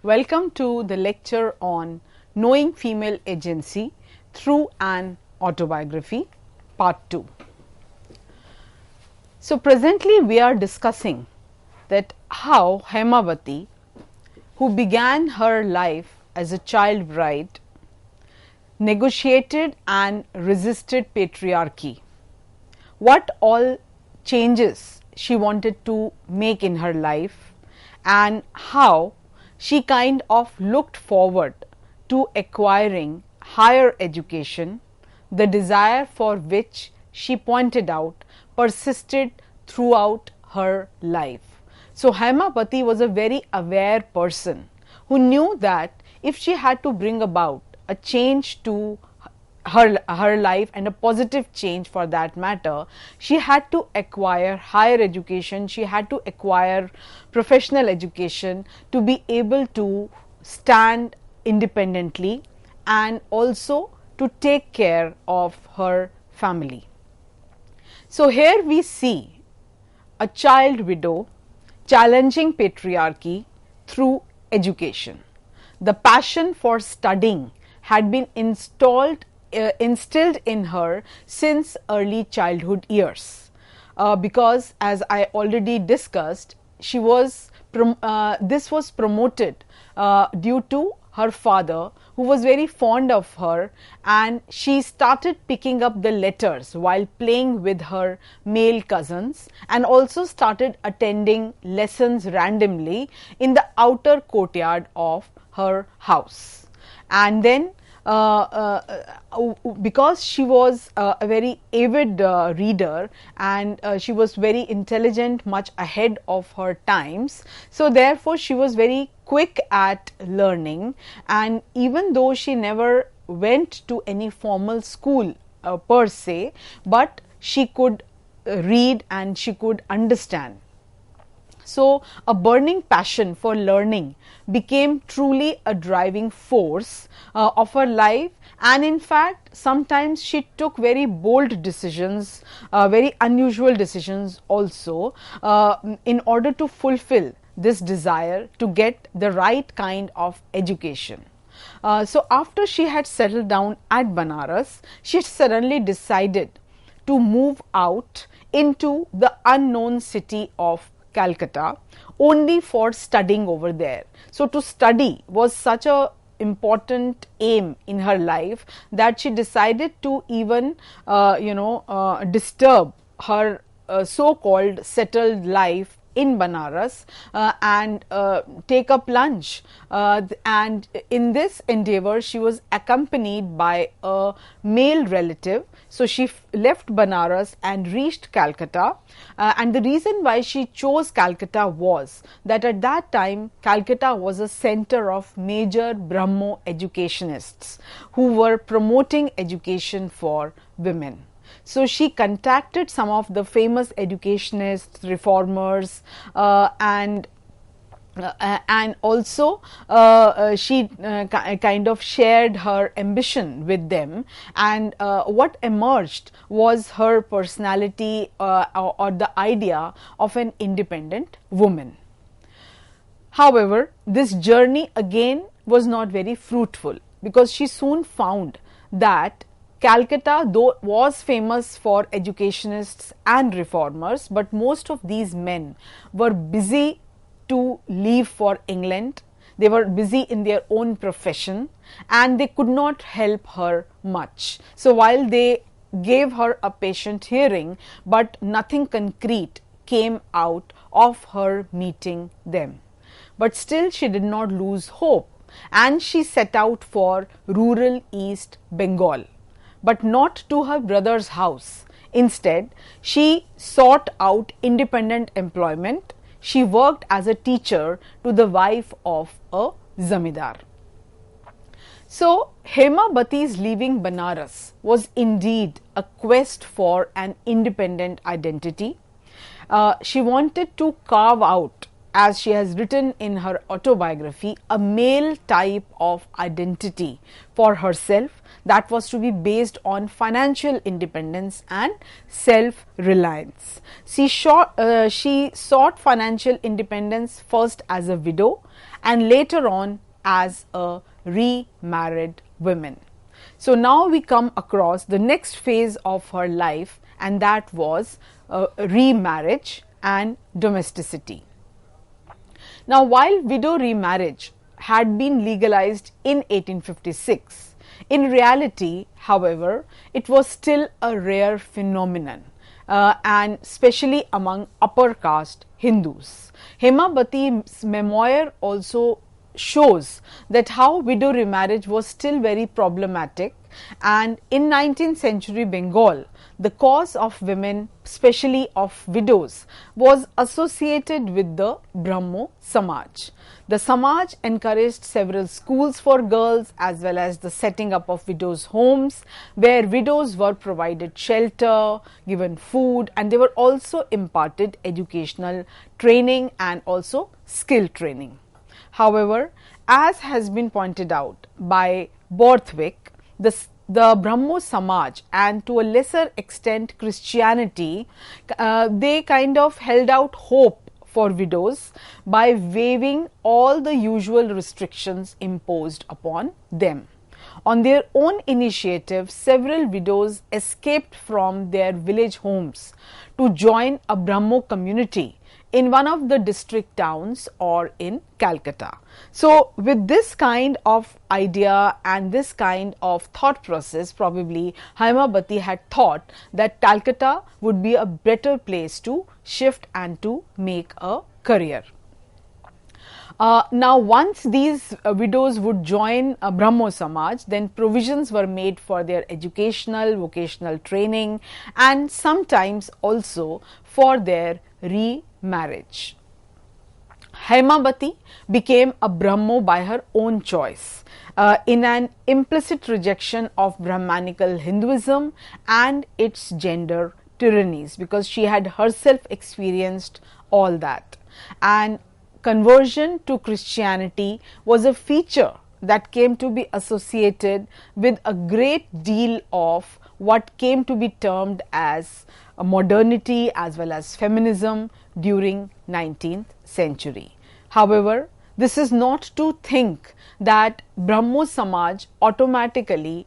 Welcome to the lecture on Knowing Female Agency through an Autobiography, Part 2. So, presently we are discussing that how Hemavati, who began her life as a child bride, negotiated and resisted patriarchy, what all changes she wanted to make in her life, and how she kind of looked forward to acquiring higher education, the desire for which she pointed out persisted throughout her life. So, Hemavati was a very aware person who knew that if she had to bring about a change to her life, and a positive change for that matter, she had to acquire higher education, she had to acquire professional education to be able to stand independently and also to take care of her family. So, here we see a child widow challenging patriarchy through education. The passion for studying had been instilled in her since early childhood years, because as I already discussed, she was this was promoted due to her father, who was very fond of her, and she started picking up the letters while playing with her male cousins, and also started attending lessons randomly in the outer courtyard of her house. And then because she was a very avid reader, and she was very intelligent, much ahead of her times, so therefore she was very quick at learning, and even though she never went to any formal school per se, but she could read and she could understand. So, a burning passion for learning became truly a driving force of her life, and in fact, sometimes she took very bold decisions, very unusual decisions also, in order to fulfill this desire to get the right kind of education. So, after she had settled down at Banaras, she suddenly decided to move out into the unknown city of Calcutta only for studying over there. So, to study was such a important aim in her life that she decided to even disturb her so called settled life in Banaras and take up lunch, and in this endeavor she was accompanied by a male relative. So, she left Banaras and reached Calcutta, and the reason why she chose Calcutta was that at that time Calcutta was a center of major Brahmo educationists who were promoting education for women. So, she contacted some of the famous educationists, reformers, and also she kind of shared her ambition with them, and what emerged was her personality or the idea of an independent woman. However, this journey again was not very fruitful, because she soon found that Calcutta, though was famous for educationists and reformers, but most of these men were busy to leave for England. They were busy in their own profession, and they could not help her much. So, while they gave her a patient hearing, but nothing concrete came out of her meeting them. But still she did not lose hope, and she set out for rural East Bengal, but not to her brother's house. Instead, she sought out independent employment. She worked as a teacher to the wife of a zamindar. So, Hemavati's leaving Banaras was indeed a quest for an independent identity. She wanted to carve out, as she has written in her autobiography, a male type of identity for herself that was to be based on financial independence and self-reliance. She sought financial independence first as a widow, and later on as a remarried woman. So now we come across the next phase of her life, and that was remarriage and domesticity. Now, while widow remarriage had been legalized in 1856, in reality, however, it was still a rare phenomenon, and especially among upper caste Hindus. Hemabati's memoir also shows that how widow remarriage was still very problematic, and in 19th century Bengal, the cause of women, especially of widows, was associated with the Brahmo Samaj. The Samaj encouraged several schools for girls as well as the setting up of widows' homes, where widows were provided shelter, given food, and they were also imparted educational training and also skill training. However, as has been pointed out by Borthwick, the Brahmo Samaj and to a lesser extent Christianity, they kind of held out hope for widows by waiving all the usual restrictions imposed upon them. On their own initiative, several widows escaped from their village homes to join a Brahmo community in one of the district towns or in Calcutta. So, with this kind of idea and this kind of thought process, probably Hemabati had thought that Calcutta would be a better place to shift and to make a career. Now, once these widows would join Brahmo Samaj, then provisions were made for their educational, vocational training, and sometimes also for their remarriage. Hemabati became a Brahmo by her own choice, in an implicit rejection of Brahmanical Hinduism and its gender tyrannies, because she had herself experienced all that. And conversion to Christianity was a feature that came to be associated with a great deal of what came to be termed as modernity as well as feminism during 19th century. However, this is not to think that Brahmo Samaj automatically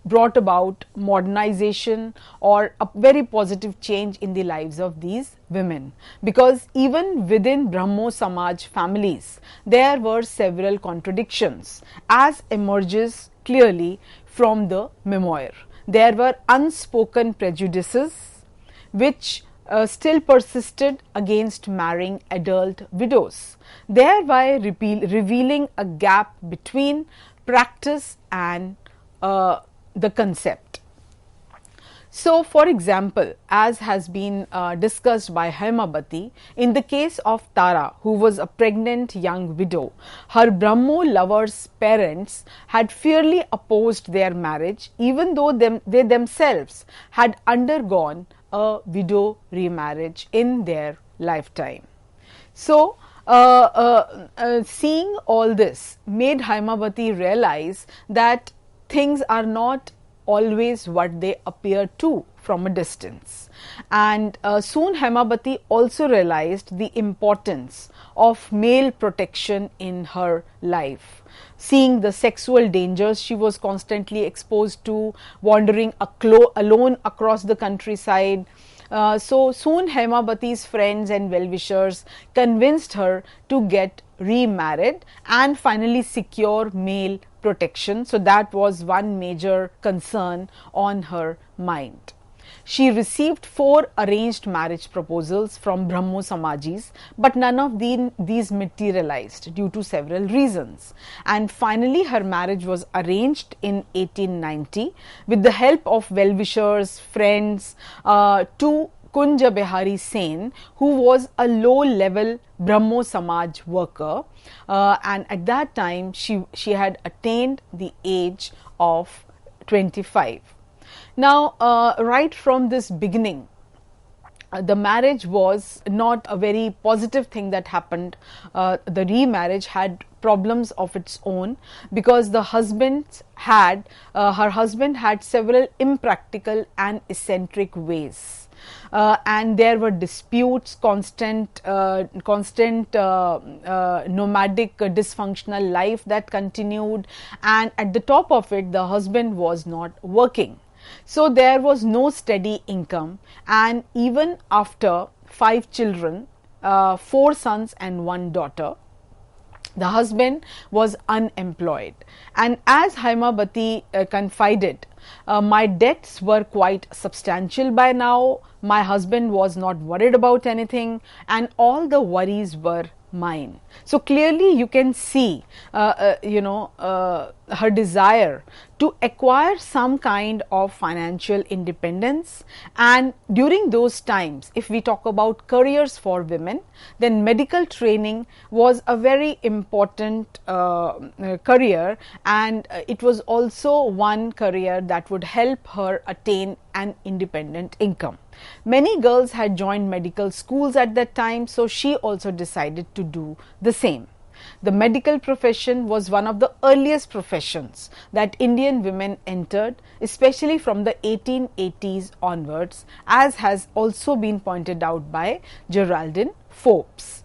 brought about modernization or a very positive change in the lives of these women, because even within Brahmo Samaj families there were several contradictions, as emerges clearly from the memoir. There were unspoken prejudices which still persisted against marrying adult widows, thereby revealing a gap between practice and the concept. So, for example, as has been discussed by Hemabati, in the case of Tara, who was a pregnant young widow, her Brahmo lover's parents had fiercely opposed their marriage, even though they themselves had undergone a widow remarriage in their lifetime. So, seeing all this made Hemabati realize that things are not always what they appear to from a distance, and soon Hemabati also realized the importance of male protection in her life, seeing the sexual dangers she was constantly exposed to, wandering alone across the countryside. So soon Hemabati's friends and well-wishers convinced her to get remarried and finally secure male protection. So that was one major concern on her mind. She received 4 arranged marriage proposals from Brahmo Samajis, but none of these materialized due to several reasons. And finally, her marriage was arranged in 1890 with the help of well-wishers, friends, to Kunja Behari Sen, who was a low-level Brahmo Samaj worker, and at that time she had attained the age of 25. Now, right from this beginning, the marriage was not a very positive thing that happened. The remarriage had problems of its own, because the her husband had several impractical and eccentric ways. and there were disputes, constant nomadic dysfunctional life that continued, and at the top of it the husband was not working. So there was no steady income, and even after 5 children, 4 sons and 1 daughter, the husband was unemployed. And as Haimabati confided, my debts were quite substantial by now, my husband was not worried about anything, and all the worries were mine. So clearly you can see her desire to acquire some kind of financial independence. And during those times, if we talk about careers for women, then medical training was a very important career, and it was also one career that would help her attain an independent income. Many girls had joined medical schools at that time, so she also decided to do the same. The medical profession was one of the earliest professions that Indian women entered, especially from the 1880s onwards, as has also been pointed out by Geraldine Forbes.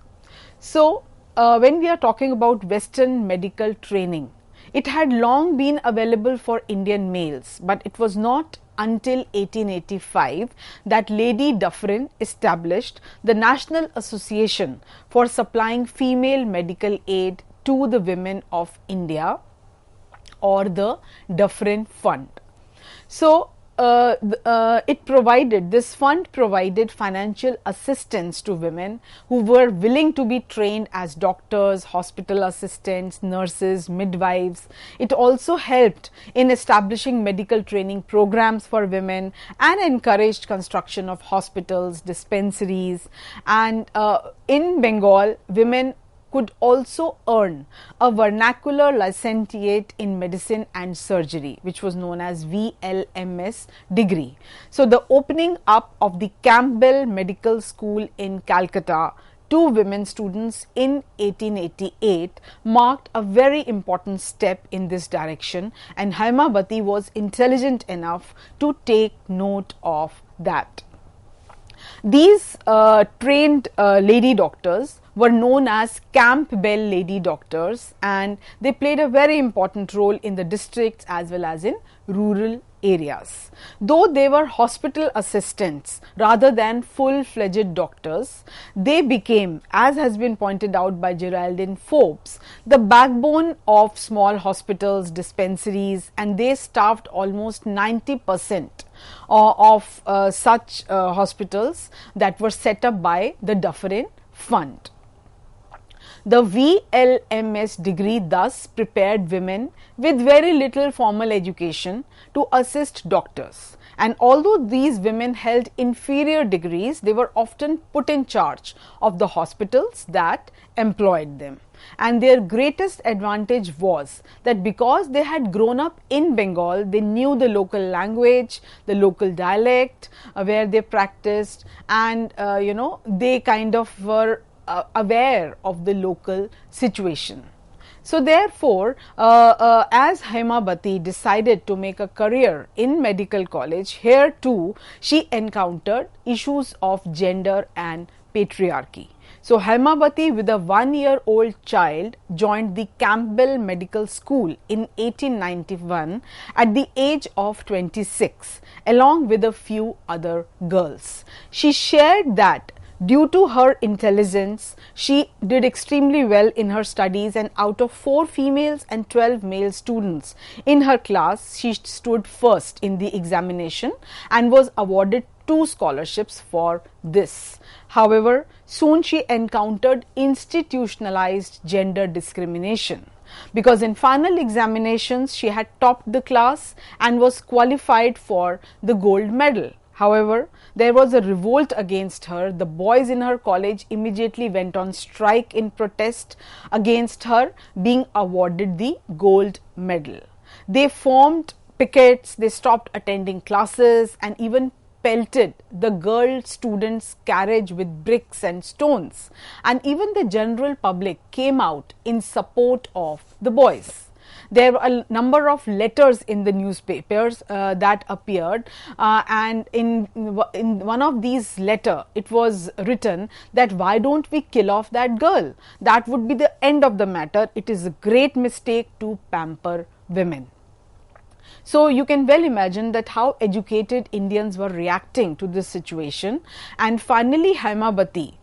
So, when we are talking about Western medical training, it had long been available for Indian males, but it was not until 1885 that Lady Dufferin established the National Association for Supplying Female Medical Aid to the Women of India, or the Dufferin Fund. So, this fund provided financial assistance to women who were willing to be trained as doctors, hospital assistants, nurses, midwives. It also helped in establishing medical training programs for women and encouraged construction of hospitals, dispensaries, and in Bengal, women could also earn a vernacular licentiate in medicine and surgery, which was known as VLMS degree. So, the opening up of the Campbell Medical School in Calcutta to women students in 1888 marked a very important step in this direction, and Haimabati was intelligent enough to take note of that. These trained lady doctors were known as Campbell lady doctors, and they played a very important role in the districts as well as in rural areas. Though they were hospital assistants rather than full-fledged doctors, they became, as has been pointed out by Geraldine Forbes, the backbone of small hospitals, dispensaries, and they staffed almost 90% of such hospitals that were set up by the Dufferin Fund. The VLMS degree thus prepared women with very little formal education to assist doctors, and although these women held inferior degrees, they were often put in charge of the hospitals that employed them. And their greatest advantage was that because they had grown up in Bengal, they knew the local language, the local dialect where they practiced, and they kind of were aware of the local situation. So, therefore, as Haimabati decided to make a career in medical college, here too she encountered issues of gender and patriarchy. So, Haimabati, with a 1-year-old child, joined the Campbell Medical School in 1891 at the age of 26, along with a few other girls. She shared that due to her intelligence, she did extremely well in her studies, and out of 4 females and 12 male students in her class, she stood first in the examination and was awarded 2 scholarships for this. However, soon she encountered institutionalized gender discrimination, because in final examinations she had topped the class and was qualified for the gold medal. However, there was a revolt against her. The boys in her college immediately went on strike in protest against her being awarded the gold medal. They formed pickets, they stopped attending classes, and even pelted the girl students' carriage with bricks and stones. And even the general public came out in support of the boys. There were a number of letters in the newspapers that appeared, and in one of these letter it was written that why don't we kill off that girl? That would be the end of the matter. It is a great mistake to pamper women. So you can well imagine that how educated Indians were reacting to this situation, and finally Hemavati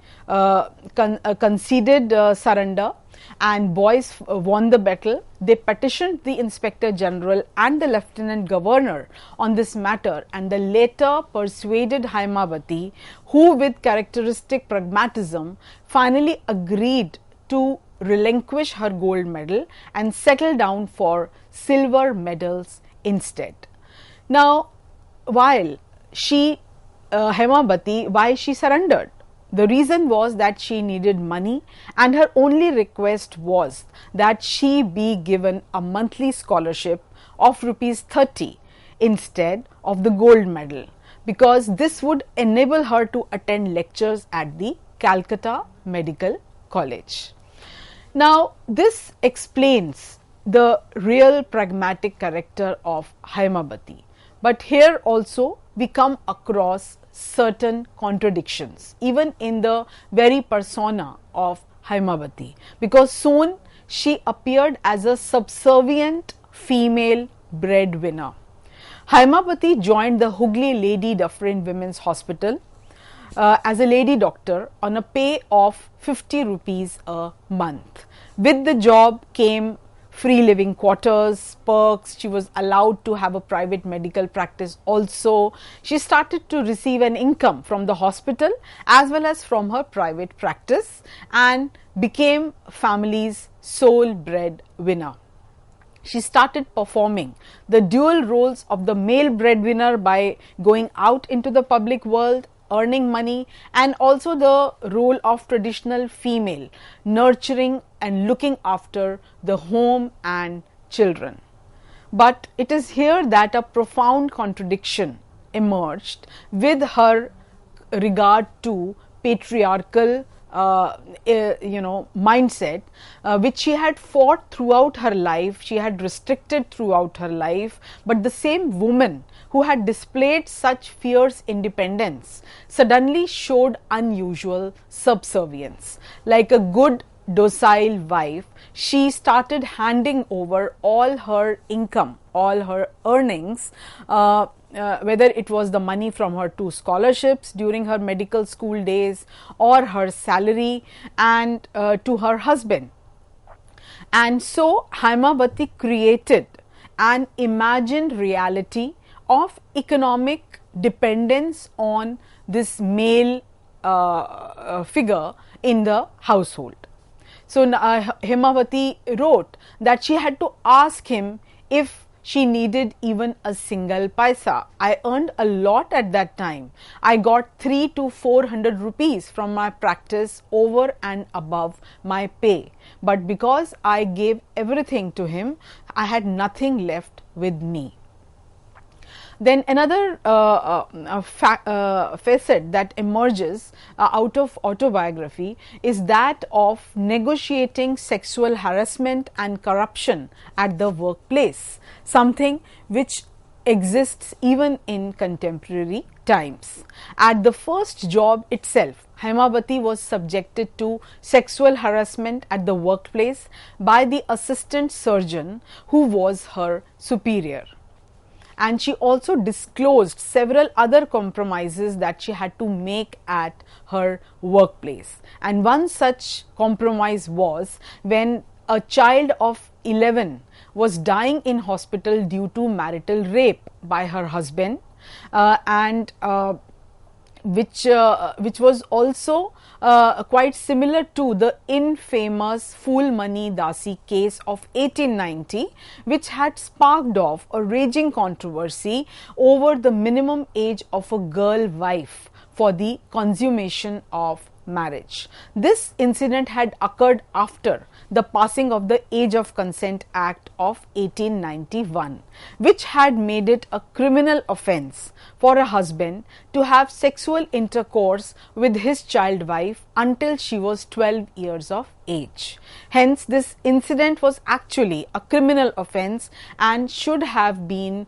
conceded surrender, and boys won the battle. They petitioned the Inspector General and the Lieutenant Governor on this matter, and the latter persuaded Hemavati, who with characteristic pragmatism finally agreed to relinquish her gold medal and settle down for silver medals instead. Now, while she Hemavati, why she surrendered? The reason was that she needed money, and her only request was that she be given a monthly scholarship of ₹30 instead of the gold medal, because this would enable her to attend lectures at the Calcutta Medical College. Now, this explains the real pragmatic character of Hemavati, but here also we come across certain contradictions even in the very persona of Hemavati, because soon she appeared as a subservient female breadwinner. Hemavati joined the Hooghly Lady Dufferin Women's Hospital as a lady doctor on a pay of 50 rupees a month. With the job came free living quarters, perks. She was allowed to have a private medical practice also. She started to receive an income from the hospital as well as from her private practice, and became family's sole breadwinner. She started performing the dual roles of the male breadwinner by going out into the public world, earning money, and also the role of traditional female, nurturing and looking after the home and children. But it is here that a profound contradiction emerged with her regard to patriarchal mindset, which she had fought throughout her life, she had restricted throughout her life. But the same woman who had displayed such fierce independence suddenly showed unusual subservience. Like a good docile wife, she started handing over all her income, all her earnings, whether it was the money from her 2 scholarships during her medical school days or her salary, and to her husband. And so Hemavati created an imagined reality of economic dependence on this male figure in the household. So Hemavati wrote that she had to ask him if she needed even a single paisa. I earned a lot at that time. I got 300 to 400 rupees from my practice over and above my pay. But because I gave everything to him, I had nothing left with me. Then another facet that emerges out of autobiography is that of negotiating sexual harassment and corruption at the workplace, something which exists even in contemporary times. At the first job itself, Hemavati was subjected to sexual harassment at the workplace by the assistant surgeon who was her superior. And she also disclosed several other compromises that she had to make at her workplace. And one such compromise was when a child of 11 was dying in hospital due to marital rape by her husband, which was also quite similar to the infamous Phulmani Dasi case of 1890, which had sparked off a raging controversy over the minimum age of a girl wife for the consummation of marriage. This incident had occurred after the passing of the Age of Consent Act of 1891, which had made it a criminal offence for a husband to have sexual intercourse with his child wife until she was 12 years of age. Hence, this incident was actually a criminal offence and should have been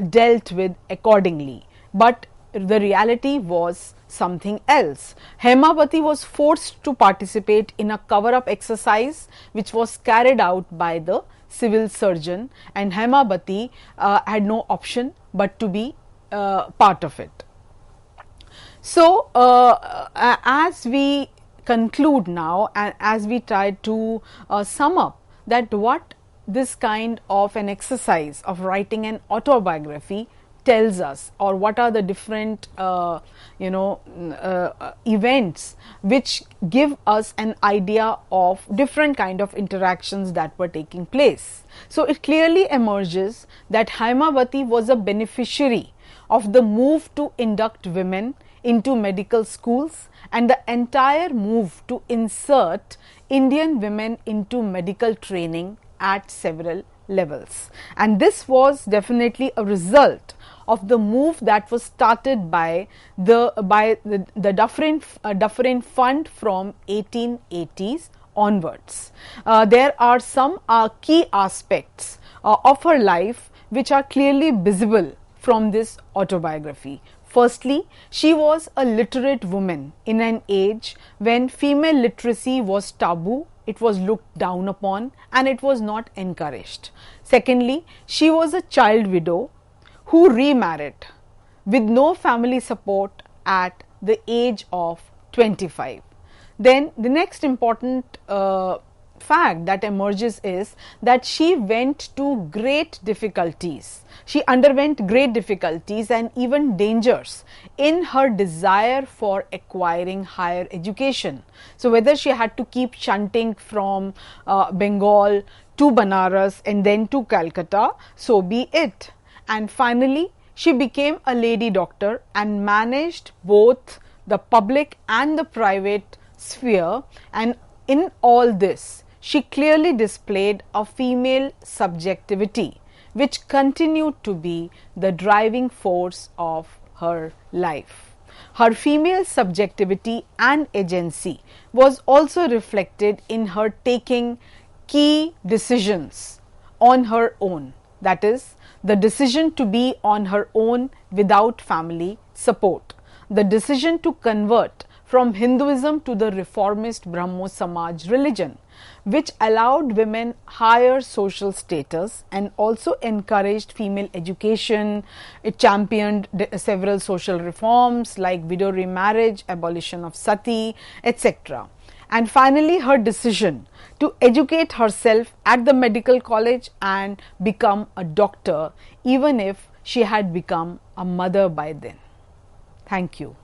dealt with accordingly. But the reality was something else. Hemawati was forced to participate in a cover-up exercise which was carried out by the civil surgeon, and Hemawati had no option but to be part of it. So, as we conclude now and as we try to sum up that what this kind of an exercise of writing an autobiography tells us, or what are the different events which give us an idea of different kind of interactions that were taking place. So, it clearly emerges that Hemawati was a beneficiary of the move to induct women into medical schools and the entire move to insert Indian women into medical training at several levels. And this was definitely a result of the move that was started by the Dufferin Fund from 1880s onwards. There are some key aspects of her life which are clearly visible from this autobiography. Firstly, she was a literate woman in an age when female literacy was taboo, it was looked down upon, and it was not encouraged. Secondly, she was a child widow who remarried with no family support at the age of 25. Then the next important fact that emerges is that she went to great difficulties. She underwent great difficulties and even dangers in her desire for acquiring higher education. So, whether she had to keep shunting from Bengal to Banaras and then to Calcutta, so be it. And finally, she became a lady doctor and managed both the public and the private sphere, and in all this, she clearly displayed a female subjectivity which continued to be the driving force of her life. Her female subjectivity and agency was also reflected in her taking key decisions on her own, that is, the decision to be on her own without family support, the decision to convert from Hinduism to the reformist Brahmo Samaj religion, which allowed women higher social status and also encouraged female education. It championed several social reforms like widow remarriage, abolition of sati, etc. And finally, her decision to educate herself at the medical college and become a doctor, even if she had become a mother by then. Thank you.